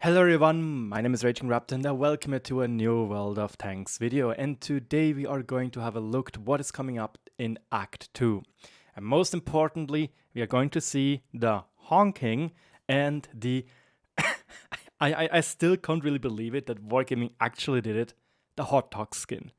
Hello everyone, my name is RagingRaptor and I welcome you to a new World of Tanks video, and today we are going to have a look at what is coming up in Act 2. And most importantly, we are going to see the honking and the... I still can't really believe it that Wargaming actually did it, the Hot-Tog skin.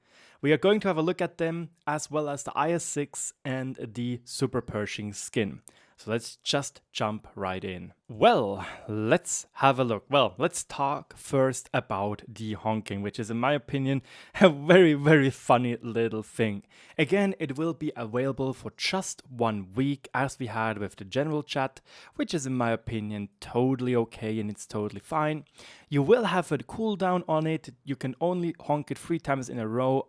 We are going to have a look at them as well as the IS-6 and the Super Pershing skin. So let's just jump right in. Well, let's have a look. Well, let's talk first about the honking, which is in my opinion a very funny little thing. Again, it will be available for just 1 week as we had with the general chat, which is in my opinion totally okay and it's totally fine. You will have a cooldown on it. You can only honk it 3 times in a row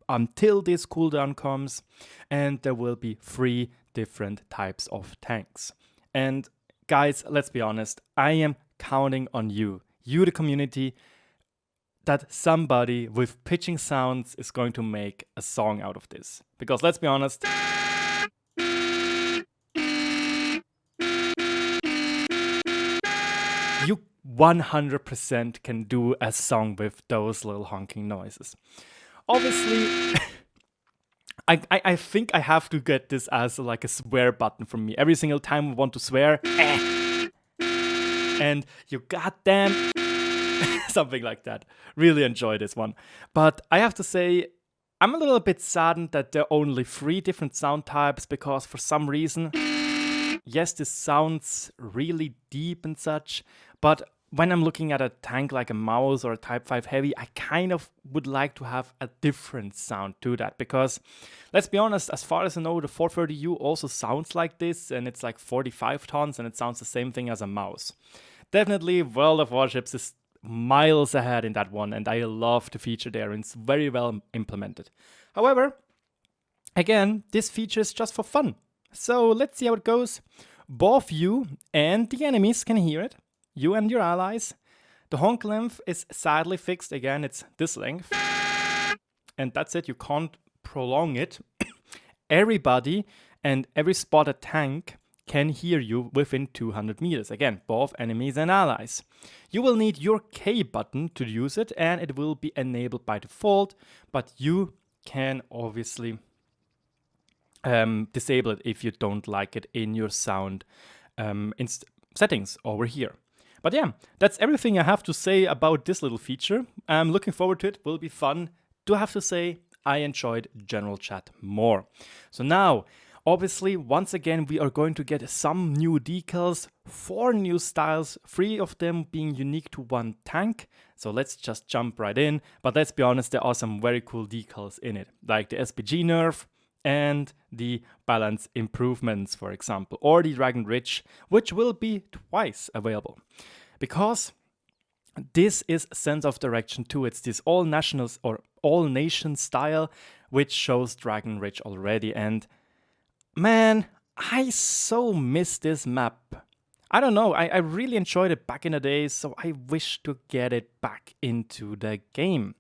until this cooldown comes, and there will be 3 different types of tanks. And guys, let's be honest, I am counting on you, the community, that somebody with pitching sounds is going to make a song out of this. Because let's be honest, you 100% can do a song with those little honking noises. Obviously, I think I have to get this as like a swear button from me. Every single time I want to swear, and you goddamn, something like that. Really enjoy this one. But I have to say, I'm a little bit saddened that there are only 3 different sound types, because for some reason, yes, this sounds really deep and such, but when I'm looking at a tank like a Mouse or a Type 5 Heavy, I kind of would like to have a different sound to that. Because, let's be honest, as far as I know, the 430U also sounds like this, and it's like 45 tons, and it sounds the same thing as a Mouse. Definitely, World of Warships is miles ahead in that one, and I love the feature there, and it's very well implemented. However, again, this feature is just for fun. So, let's see how it goes. Both you and the enemies can hear it. You and your allies. The honk length is sadly fixed. Again, it's this length. And that's it. You can't prolong it. Everybody and every spotted tank can hear you within 200 meters. Again, both enemies and allies. You will need your K button to use it, and it will be enabled by default, but you can obviously disable it if you don't like it in your sound settings over here. But yeah, that's everything I have to say about this little feature. I'm looking forward to it. Will be fun. Do have to say, I enjoyed general chat more. So now, obviously, once again, we are going to get some new decals, 4 new styles, 3 of them being unique to one tank. So let's just jump right in. But let's be honest, there are some very cool decals in it, like the SPG nerf and the balance improvements, for example, or the Dragon Ridge, which will be twice available. Because this is Sense of Direction 2. It's this all nationals or all nation style, which shows Dragon Ridge already. And man, I so miss this map. I don't know, I really enjoyed it back in the day, so I wish to get it back into the game.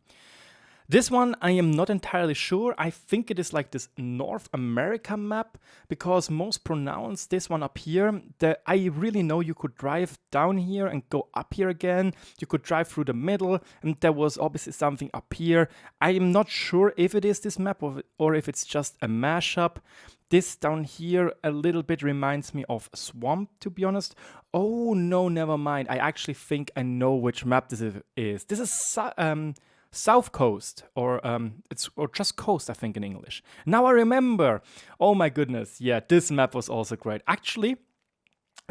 This one, I am not entirely sure. I think it is like this North America map, because most pronounced this one up here. I really know you could drive down here and go up here again. You could drive through the middle, and there was obviously something up here. I am not sure if it is this map or if it's just a mashup. This down here a little bit reminds me of Swamp, to be honest. Oh no, never mind. I actually think I know which map this is. This is South Coast, or just Coast, I think, in English. Now I remember. Oh my goodness, yeah, this map was also great. Actually,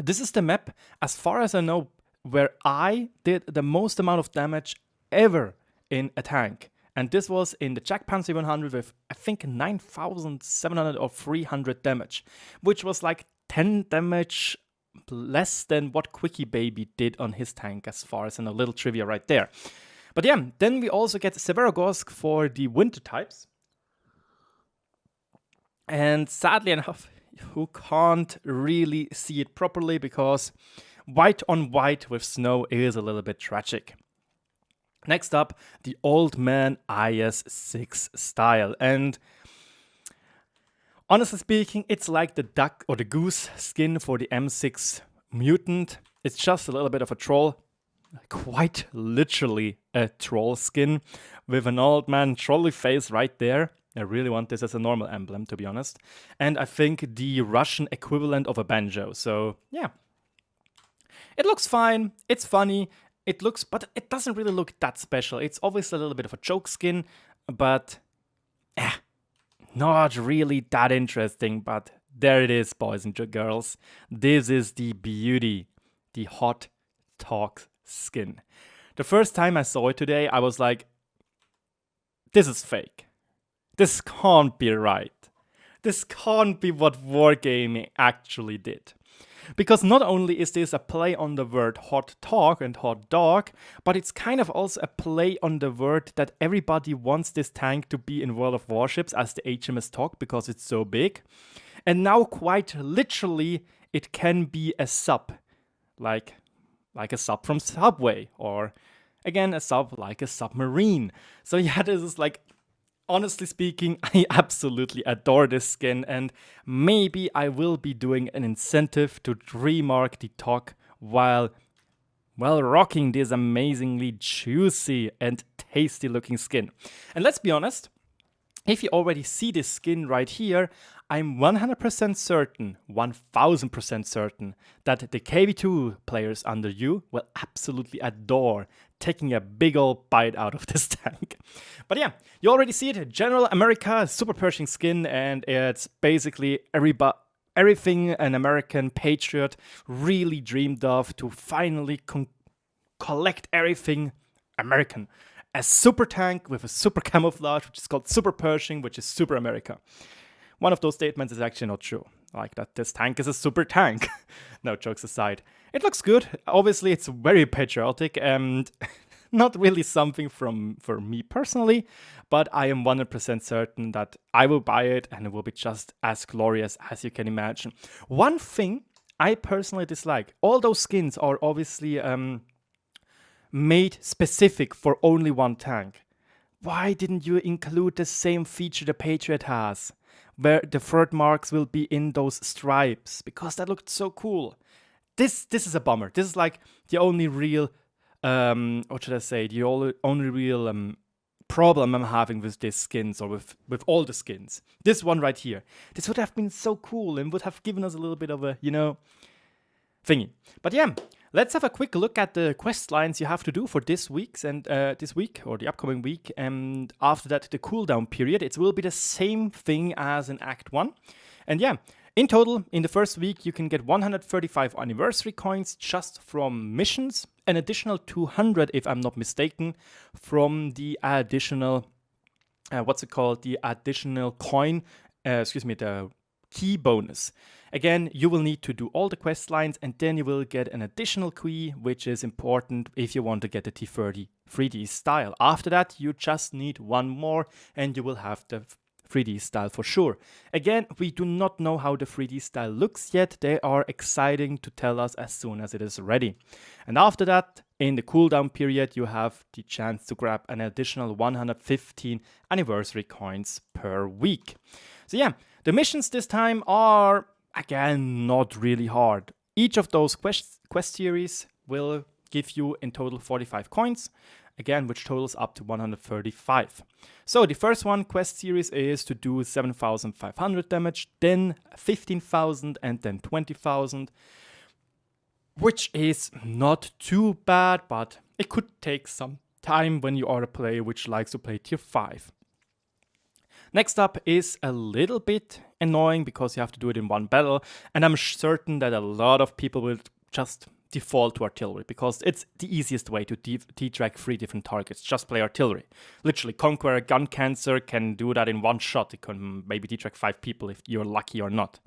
this is the map, as far as I know, where I did the most amount of damage ever in a tank. And this was in the Jagdpanzer 100 with, I think, 9,700 or 300 damage, which was like 10 damage less than what Quickie Baby did on his tank, as far as I know. Little trivia right there. But yeah, then we also get Severogorsk for the winter types. And sadly enough, you can't really see it properly, because white on white with snow is a little bit tragic. Next up, the Old Man IS-6 style. And honestly speaking, it's like the duck or the goose skin for the M6 mutant. It's just a little bit of a troll. quite literally a troll skin with an old man trolley face right there. I really want this as a normal emblem, to be honest. And I think the Russian equivalent of a banjo. So yeah, it looks fine. It's funny. But it doesn't really look that special. It's obviously a little bit of a joke skin, but not really that interesting. But there it is, boys and girls. This is the beauty, the Hot-Tog skin. The first time I saw it today, I was like, this is fake. This can't be right. This can't be what Wargaming actually did. Because not only is this a play on the word hot talk and hot dog, but it's kind of also a play on the word that everybody wants this tank to be in World of Warships as the HMS Tog because it's so big. And now quite literally it can be a sub, like a sub from Subway, or again a sub like a submarine. So yeah, this is like, honestly speaking, I absolutely adore this skin, and maybe I will be doing an incentive to remark the Tog while rocking this amazingly juicy and tasty looking skin. And let's be honest, if you already see this skin right here, I'm 100% certain, 1000% certain, that the KV2 players under you will absolutely adore taking a big old bite out of this tank. But yeah, you already see it, General America Super Pershing skin, and it's basically everything an American patriot really dreamed of, to finally collect everything American. A super tank with a super camouflage, which is called Super Pershing, which is super America. One of those statements is actually not true, like that this tank is a super tank. No, jokes aside. It looks good. Obviously, it's very patriotic and not really something for me personally, but I am 100% certain that I will buy it and it will be just as glorious as you can imagine. One thing I personally dislike, all those skins are obviously made specific for only one tank. Why didn't you include the same feature the Patriot has, where the third marks will be in those stripes? Because that looked so cool. This is a bummer. This is like the only real, what should I say, the only real problem I'm having with these skins, or with all the skins. This one right here. This would have been so cool and would have given us a little bit of a, thingy. But yeah, let's have a quick look at the quest lines you have to do for this week or the upcoming week, and after that the cooldown period. It will be the same thing as in Act 1. And yeah, in total, in the first week, you can get 135 anniversary coins just from missions, an additional 200, if I'm not mistaken, from the additional, the additional coin, the key bonus. Again, you will need to do all the quest lines, and then you will get an additional key, which is important if you want to get the T30 3D style. After that, you just need one more, and you will have the 3D style for sure. Again, we do not know how the 3D style looks yet. They are exciting to tell us as soon as it is ready. And after that, in the cooldown period, you have the chance to grab an additional 115 anniversary coins per week. So yeah, the missions this time are, again, not really hard. Each of those quest series will give you in total 45 coins, again, which totals up to 135. So the first one quest series is to do 7,500 damage, then 15,000, and then 20,000, which is not too bad, but it could take some time when you are a player which likes to play tier 5. Next up is a little bit annoying because you have to do it in one battle, and I'm certain that a lot of people will just default to artillery because it's the easiest way to T-track 3 different targets. Just play artillery. Literally, Conqueror Gun Cancer can do that in one shot. It can maybe T-track 5 people if you're lucky or not.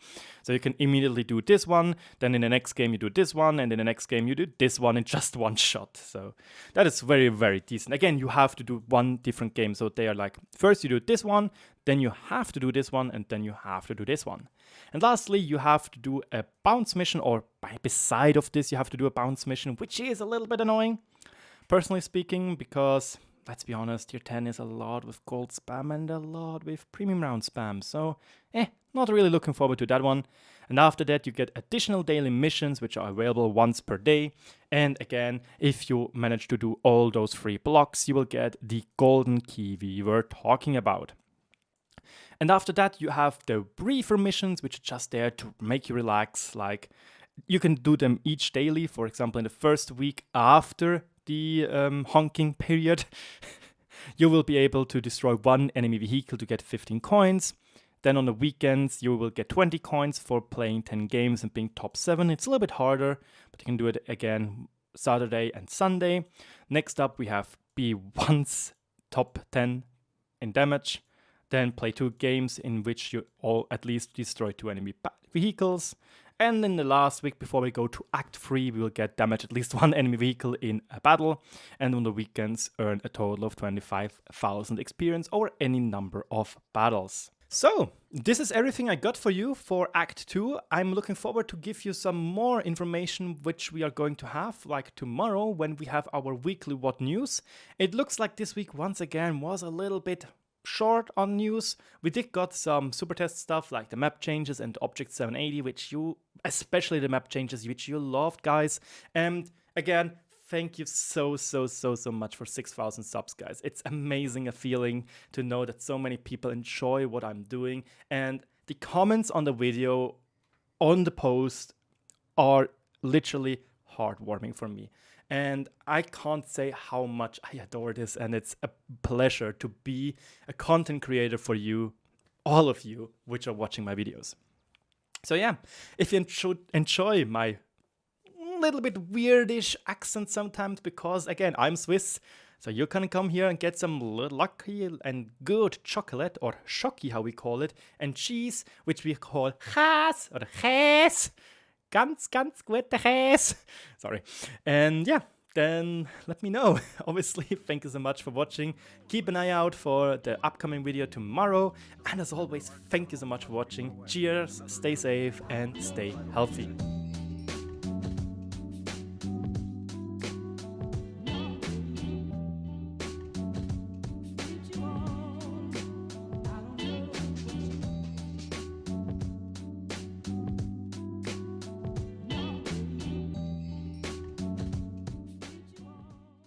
So you can immediately do this one, then in the next game you do this one, and in the next game you do this one in just one shot. So that is very, very decent. Again, you have to do one different game. So they are like, first you do this one, then you have to do this one, and then you have to do this one. And lastly, you have to do a bounce mission, or beside of this, you have to do a bounce mission, which is a little bit annoying, personally speaking, because let's be honest, tier 10 is a lot with gold spam and a lot with premium round spam. So, not really looking forward to that one. And after that, you get additional daily missions, which are available once per day. And again, if you manage to do all those 3 blocks, you will get the golden key we were talking about. And after that, you have the briefer missions, which are just there to make you relax. Like, you can do them each daily. For example, in the first week after the honking period, you will be able to destroy 1 enemy vehicle to get 15 coins. Then on the weekends, you will get 20 coins for playing 10 games and being top 7. It's a little bit harder, but you can do it again Saturday and Sunday. Next up, we have be once top 10 in damage. Then play 2 games in which you all at least destroy 2 enemy vehicles. And in the last week before we go to Act 3, we will get damage at least 1 enemy vehicle in a battle. And on the weekends, earn a total of 25,000 experience over any number of battles. So, this is everything I got for you for Act 2. I'm looking forward to give you some more information which we are going to have, like tomorrow when we have our weekly What News. It looks like this week once again was a little bit short on news. We did got some super test stuff like the map changes and Object 780, which you, especially the map changes, which you loved, guys. And again, thank you so much for 6,000 subs, guys. It's amazing a feeling to know that so many people enjoy what I'm doing. And the comments on the video, on the post, are literally heartwarming for me. And I can't say how much I adore this, and it's a pleasure to be a content creator for you, all of you, which are watching my videos. So yeah, if you enjoy my little bit weirdish accent sometimes, because again, I'm Swiss, so you can come here and get some lucky and good chocolate, or shocky, how we call it, and cheese, which we call Käse, or Käse. Ganz gute Käse. Sorry. And yeah, then let me know. Obviously, thank you so much for watching. Keep an eye out for the upcoming video tomorrow. And as always, thank you so much for watching. Cheers, stay safe, and stay healthy.